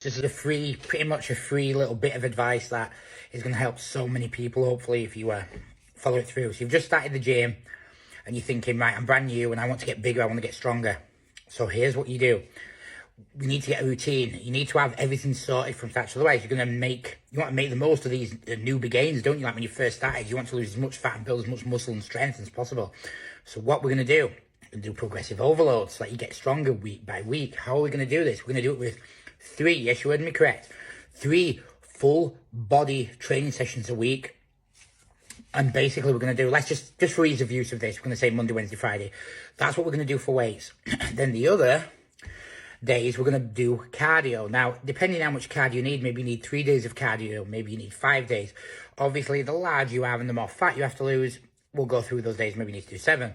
This is pretty much a free little bit of advice that is going to help so many people, hopefully, if you follow it through. So you've just started the gym and you're thinking, right, I'm brand new and I want to get bigger, I want to get stronger. So here's what you do. You need to get a routine. You need to have everything sorted from scratch. Otherwise, you want to make the most of these newbie gains, don't you? Like when you first started, you want to lose as much fat and build as much muscle and strength as possible. So what we're going to do, we're going to do progressive overload so that you get stronger week by week. How are we going to do this? We're going to do it with 3, yes, you heard me correct, 3 full body training sessions a week. And basically we're going to do, let's just for ease of use of this, we're going to say Monday, Wednesday, Friday. That's what we're going to do for weights. Then the other days we're going to do cardio. Now, depending on how much cardio you need, maybe you need 3 days of cardio, maybe you need 5 days. Obviously, the larger you are and the more fat you have to lose, we'll go through those days, maybe you need to do 7.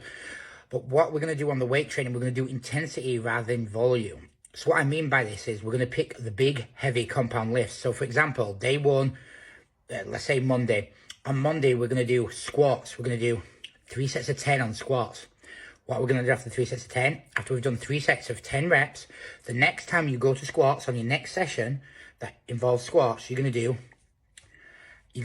But what we're going to do on the weight training, we're going to do intensity rather than volume. So what I mean by this is we're going to pick the big, heavy compound lifts. So for example, day 1, let's say Monday. On Monday, we're going to do squats. We're going to do 3 sets of 10 on squats. What we're going to do after 3 sets of 10, after we've done 3 sets of 10 reps, the next time you go to squats on your next session that involves squats, you're going to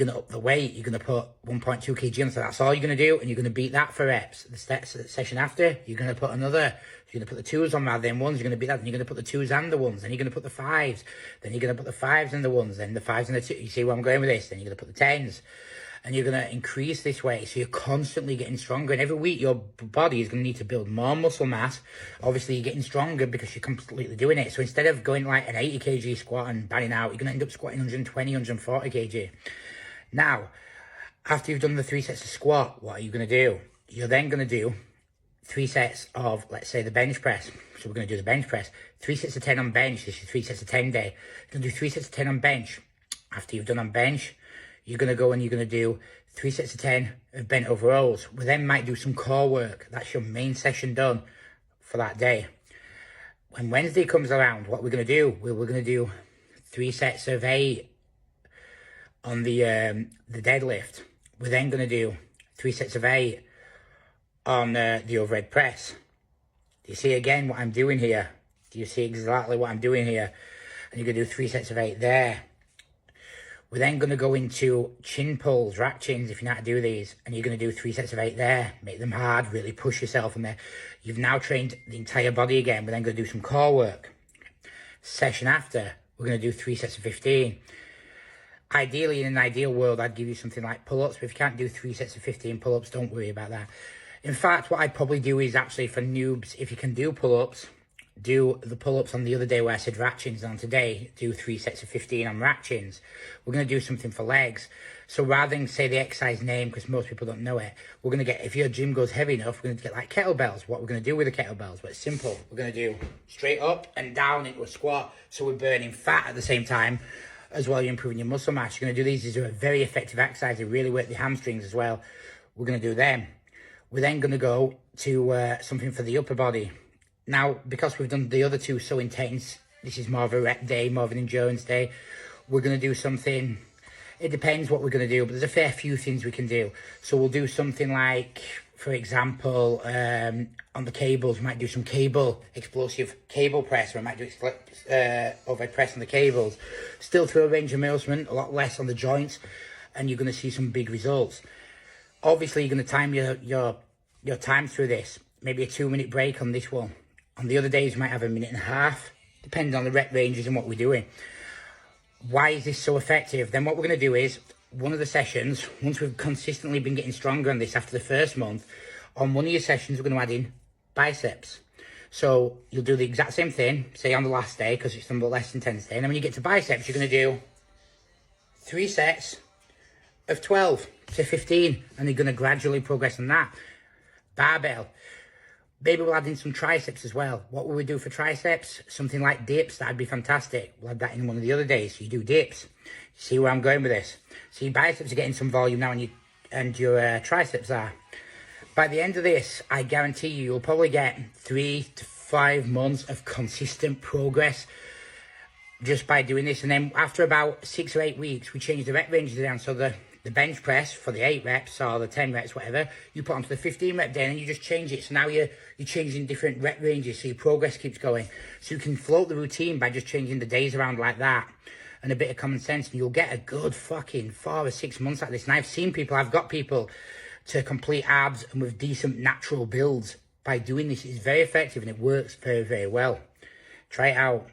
up the weight, you're going to put 1.2 kg on, so that's all you're going to do, and you're going to beat that for reps. The session after, you're going to put you're going to put the 2s on rather than 1s, you're going to beat that, and you're going to put the 2s and the 1s, then you're going to put the 5s, then you're going to put the 5s and the 1s, then the 5s and the 2s, you see where I'm going with this, then you're going to put the 10s, and you're going to increase this way, so you're constantly getting stronger, and every week your body is going to need to build more muscle mass. Obviously you're getting stronger because you're completely doing it, so instead of going like an 80 kg squat and banning out, you're going to end up squatting 120, 140 kg. Now, after you've done the 3 sets of squat, what are you going to do? You're then going to do 3 sets of, let's say, the bench press. So we're going to do the bench press. 3 sets of 10 on bench. This is 3 sets of 10 day. You're going to do 3 sets of 10 on bench. After you've done on bench, you're going to go and you're going to do 3 sets of 10 of bent over rows. We then might do some core work. That's your main session done for that day. When Wednesday comes around, what we're going to do, we're going to do 3 sets of 8 on the deadlift. We're then going to do 3 sets of 8 on the overhead press. Do you see again what I'm doing here? Do you see exactly what I'm doing here? And you're going to do 3 sets of 8 there. We're then going to go into chin pulls, rack chins, if you know how to do these. And you're going to do 3 sets of 8 there. Make them hard, really push yourself in there. You've now trained the entire body again. We're then going to do some core work. Session after, we're going to do 3 sets of 15. Ideally, in an ideal world, I'd give you something like pull-ups, but if you can't do 3 sets of 15 pull-ups, don't worry about that. In fact, what I'd probably do is actually for noobs, if you can do pull-ups, do the pull-ups on the other day where I said rack chins, and on today, do 3 sets of 15 on rack chins. We're going to do something for legs. So rather than say the exercise name, because most people don't know it, we're going to get, if your gym goes heavy enough, we're going to get like kettlebells. What we're going to do with the kettlebells, but it's simple. We're going to do straight up and down into a squat, so we're burning fat at the same time, as well, you're improving your muscle mass. You're going to do these. These are a very effective exercise. They really work the hamstrings as well. We're going to do them. We're then going to go to something for the upper body. Now, because we've done the other 2 so intense, this is more of a rep day, more of an endurance day. We're going to do something, it depends what we're going to do, but there's a fair few things we can do. So we'll do something like, for example, on the cables, we might do some explosive cable press, or I might do overhead press on the cables. Still through a range of movement, a lot less on the joints, and you're going to see some big results. Obviously, you're going to time your time through this. Maybe a 2-minute break on this one. On the other days, you might have a 1.5 minutes, depending on the rep ranges and what we're doing. Why is this so effective? Then what we're going to do is, one of the sessions, once we've consistently been getting stronger on this after the first month, on one of your sessions, we're going to add in biceps. So you'll do the exact same thing, say on the last day, because it's the less intense day. And then when you get to biceps, you're going to do 3 sets of 12 to 15, and you're going to gradually progress on that. Barbell. Maybe we'll add in some triceps as well. What will we do for triceps? Something like dips, that'd be fantastic. We'll add that in one of the other days, so you do dips. See where I'm going with this? So your biceps are getting some volume now, and your triceps are. By the end of this, I guarantee you'll probably get 3 to 5 months of consistent progress just by doing this. And then after about 6 or 8 weeks, we change the rep ranges down. So the the bench press for the 8 reps or the 10 reps, whatever, you put onto the 15 rep day and you just change it. So now you're changing different rep ranges, so your progress keeps going. So you can float the routine by just changing the days around like that, and a bit of common sense, and you'll get a good fucking 4 or 6 months like this. And I've got people to complete abs and with decent natural builds by doing this. It's very effective and it works very, very well. Try it out.